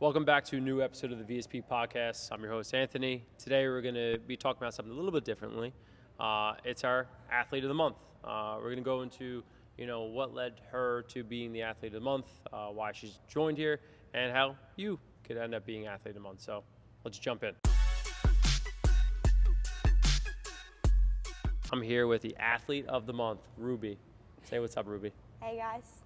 Welcome back to a new episode of the VSP Podcast. I'm your host, Anthony. Today we're going to be talking about something a little bit differently. It's our Athlete of the Month. We're going to go into, what led her to being the Athlete of the Month, why she's joined here, and how you could end up being Athlete of the Month. So let's jump in. I'm here with the Athlete of the Month, Ruby. Say what's up, Ruby. Hey, guys.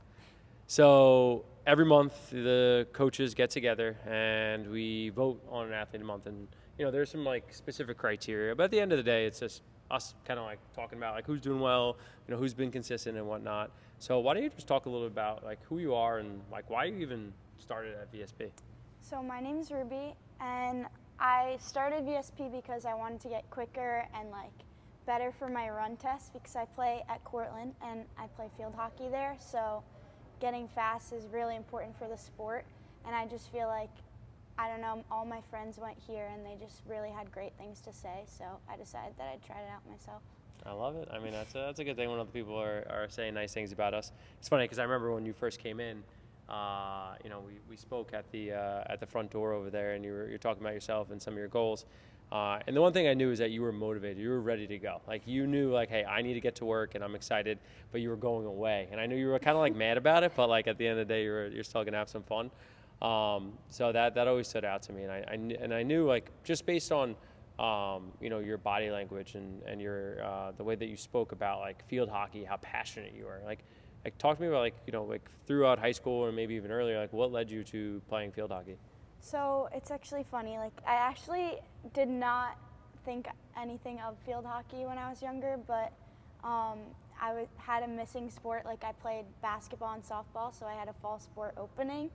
So every month the coaches get together and we vote on an Athlete of the Month, and there's some specific criteria, but at the end of the day it's just us kind of talking about who's doing well, who's been consistent and whatnot. So why don't you just talk a little about who you are and why you even started at VSP? So my name's Ruby, and I started VSP because I wanted to get quicker and better for my run test, because I play at Cortland and I play field hockey there. So getting fast is really important for the sport, and I just feel all my friends went here and they just really had great things to say, so I decided that I'd try it out myself. I love it. I mean, that's a good thing when other people are saying nice things about us. It's funny because I remember when you first came in, we spoke at the front door over there, and you're talking about yourself and some of your goals. And the one thing I knew is that you were motivated. You were ready to go. You knew, hey, I need to get to work, and I'm excited. But you were going away, and I knew you were kind of mad about it. But at the end of the day, you're still gonna have some fun. So that always stood out to me, and I knew just based on your body language and your the way that you spoke about field hockey, how passionate you are. Talk to me about throughout high school or maybe even earlier, what led you to playing field hockey? So it's actually funny. I actually did not think anything of field hockey when I was younger, but had a missing sport. I played basketball and softball, so I had a fall sport opening.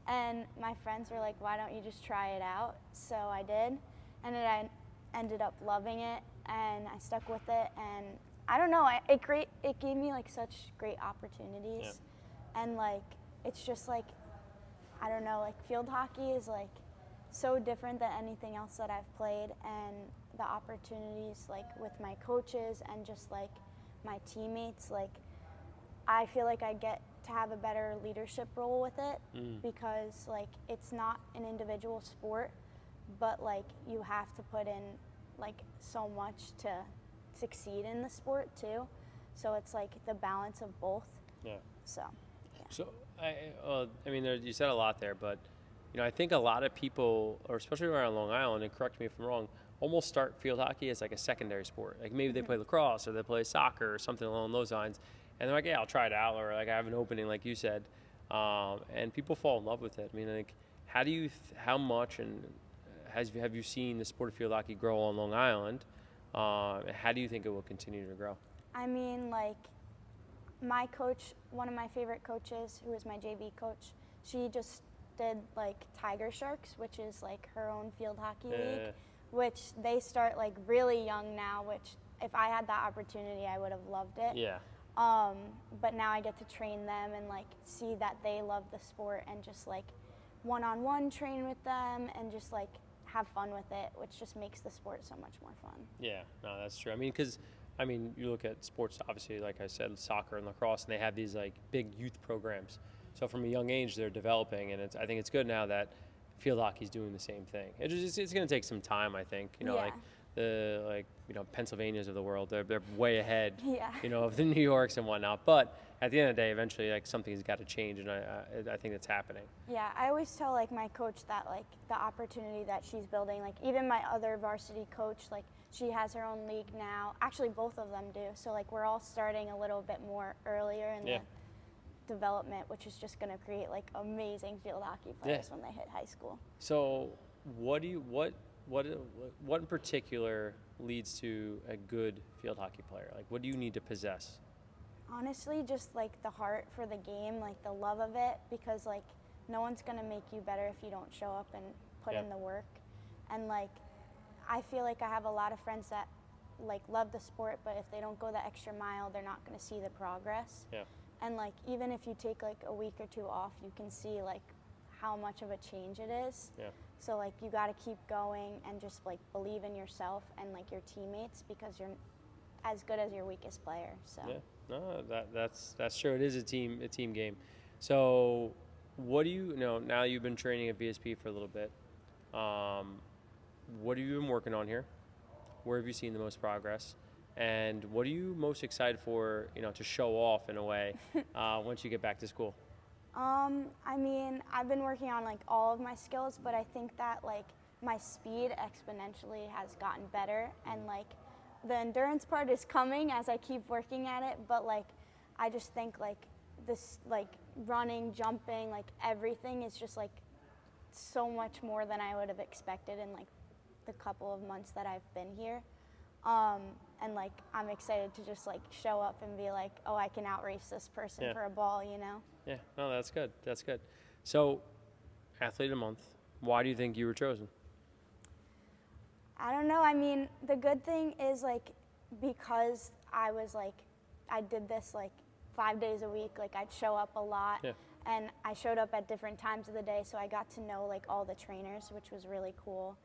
And my friends were like, why don't you just try it out? So I did, and I ended up loving it, and I stuck with it. And I don't know, it gave me such great opportunities. Yeah. And it's just I don't know, field hockey is so different than anything else that I've played, and the opportunities with my coaches and just my teammates, I feel I get to have a better leadership role with it, because it's not an individual sport, but you have to put in so much to succeed in the sport too. So it's the balance of both. Yeah. So. Yeah. So you said a lot there, but I think a lot of people, or especially around Long Island, and correct me if I'm wrong, almost start field hockey as a secondary sport. Maybe they play lacrosse or they play soccer or something along those lines, and they're yeah, I'll try it out, or I have an opening, like you said, and people fall in love with it. I mean, how much and have you seen the sport of field hockey grow on Long Island? How do you think it will continue to grow? I mean, my coach, one of my favorite coaches, who is my JV coach, she just did Tiger Sharks, which is her own field hockey league, which they start really young now, which if I had that opportunity, I would have loved it. Yeah. But now I get to train them and see that they love the sport, and just one-on-one train with them and just have fun with it, which just makes the sport so much more fun. Yeah, no, that's true. I mean, you look at sports, obviously, like I said, soccer and lacrosse, and they have these big youth programs. So from a young age, they're developing, and I think it's good now that field hockey's doing the same thing. It's going to take some time, I think. The Pennsylvanias of the world, they're way ahead, of the New Yorks and whatnot. But at the end of the day, eventually, something's got to change, and I think that's happening. Yeah, I always tell my coach that the opportunity that she's building, even my other varsity coach, she has her own league now. Actually, both of them do. So what we're all starting a little bit more earlier in the development, which is just going to create amazing field hockey players when they hit high school. So what in particular leads to a good field hockey player? What do you need to possess? Honestly, just the heart for the game, the love of it, because no one's going to make you better if you don't show up and put in the work. And I feel I have a lot of friends that love the sport, but if they don't go the extra mile, they're not going to see the progress. Yeah. And even if you take a week or two off, you can see how much of a change it is. Yeah. So you got to keep going and just believe in yourself and your teammates, because you're as good as your weakest player. So. Yeah. No, that's true. It is a team game. So what do you know, now you've been training at VSP for a little bit, what have you been working on here? Where have you seen the most progress? And what are you most excited for, to show off in a way once you get back to school? I mean, I've been working on like all of my skills, but I think that like my speed exponentially has gotten better, and like the endurance part is coming as I keep working at it, but like I just think like this, like running, jumping, like everything is just like so much more than I would have expected in like the couple of months that I've been here. And like I'm excited to just like show up and be like, oh, I can outrace this person for a ball, Yeah, no, that's good. That's good. So, athlete of the month, why do you think you were chosen? I don't know. I mean, the good thing is like because I did this like 5 days a week, like I'd show up a lot. Yeah. And I showed up at different times of the day, so I got to know like all the trainers, which was really cool.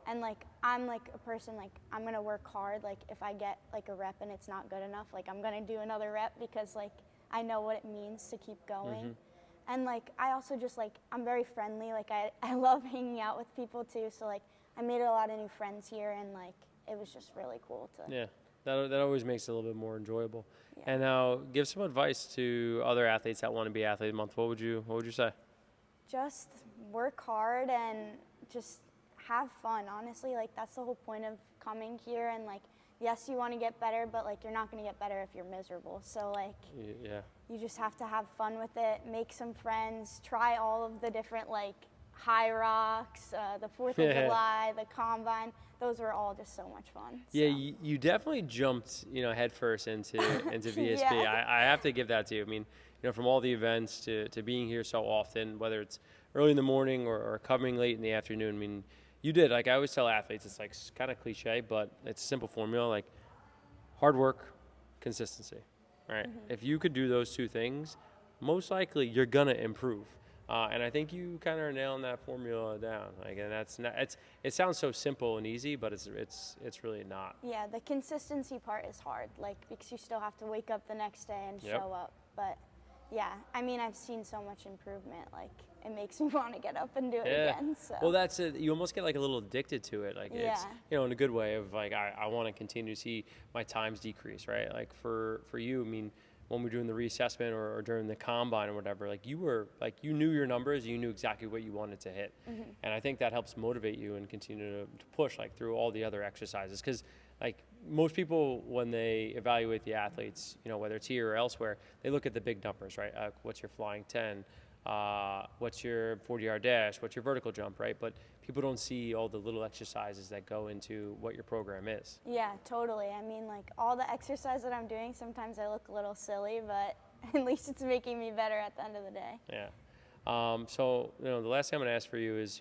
And like I'm like a person, like I'm gonna work hard. Like if I get like a rep and it's not good enough, like I'm gonna do another rep because like I know what it means to keep going. Mm-hmm. And like I also just like I'm very friendly. Like I love hanging out with people too. So like I made a lot of new friends here, and like it was just really cool to. Yeah, that always makes it a little bit more enjoyable. Yeah. And now, give some advice to other athletes that want to be athlete of the month. What would you say? Just work hard and just have fun. Honestly, like that's the whole point of coming here. And like, yes, you want to get better, but like you're not going to get better if you're miserable. So like, Yeah. you just have to have fun with it. Make some friends. Try all of the different like high rocks, the 4th of July, the combine. Those were all just so much fun. Yeah, you definitely jumped, headfirst into VSP. Yeah. I have to give that to you. I mean, from all the events to being here so often, whether it's early in the morning or coming late in the afternoon. I mean, you did. Like I always tell athletes, it's like kind of cliche, but it's a simple formula. Like hard work, consistency, right? Mm-hmm. If you could do those two things, most likely you're gonna improve. And I think you kind of are nailing that formula down. Like, and that's not. It sounds so simple and easy, but it's really not. Yeah, the consistency part is hard, like because you still have to wake up the next day and show up. But yeah, I mean, I've seen so much improvement. Like it makes me want to get up and do it again. So. Well, that's it. You almost get like a little addicted to it. Like it's in a good way of like I want to continue to see my times decrease, right? Like for you, I mean, when we're doing the reassessment or during the combine or whatever, like you knew your numbers, you knew exactly what you wanted to hit. Mm-hmm. And I think that helps motivate you and continue to push like through all the other exercises. Because like most people, when they evaluate the athletes, whether it's here or elsewhere, they look at the big numbers, right? What's your flying 10? What's your 40-yard dash? What's your vertical jump, right? But people don't see all the little exercises that go into what your program is. Yeah, totally. I mean, like all the exercise that I'm doing, sometimes I look a little silly, but at least it's making me better at the end of the day. Yeah. So, the last thing I'm going to ask for you is,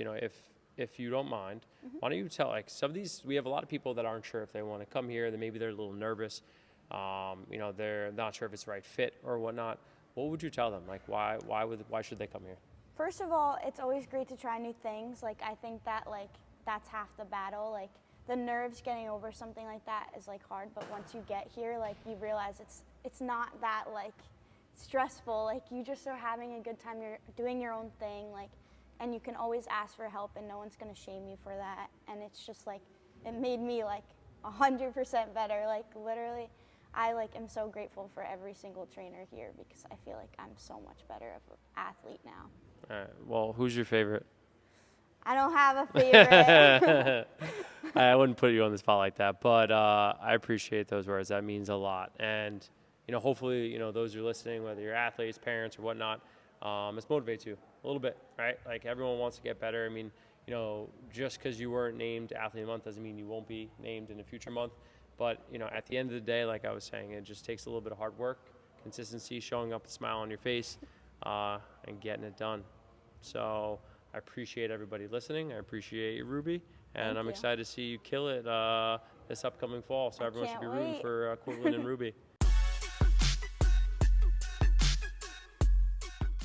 if you don't mind, why don't you tell, like some of these, we have a lot of people that aren't sure if they want to come here, that maybe they're a little nervous, they're not sure if it's the right fit or whatnot. What would you tell them? Like, why should they come here? First of all, it's always great to try new things. Like, I think that, like, that's half the battle. Like, the nerves getting over something like that is, like, hard. But once you get here, like, you realize it's not that, like, stressful. Like, you just are having a good time. You're doing your own thing, like, and you can always ask for help, and no one's going to shame you for that. And it's just, like, it made me, like, 100% better. Like, literally, I am so grateful for every single trainer here because I feel like I'm so much better of an athlete now. All right. Well, who's your favorite? I don't have a favorite. I wouldn't put you on the spot like that, but I appreciate those words. That means a lot. And, hopefully, those who are listening, whether you're athletes, parents, or whatnot, this motivates you a little bit, right? Like everyone wants to get better. I mean, just because you weren't named Athlete of the Month doesn't mean you won't be named in a future month. But, at the end of the day, like I was saying, it just takes a little bit of hard work, consistency, showing up a smile on your face, and getting it done. So I appreciate everybody listening. I appreciate you, Ruby. And Thank I'm you. excited to see you kill it this upcoming fall. So everyone should be rooting wait. for Cortland and Ruby.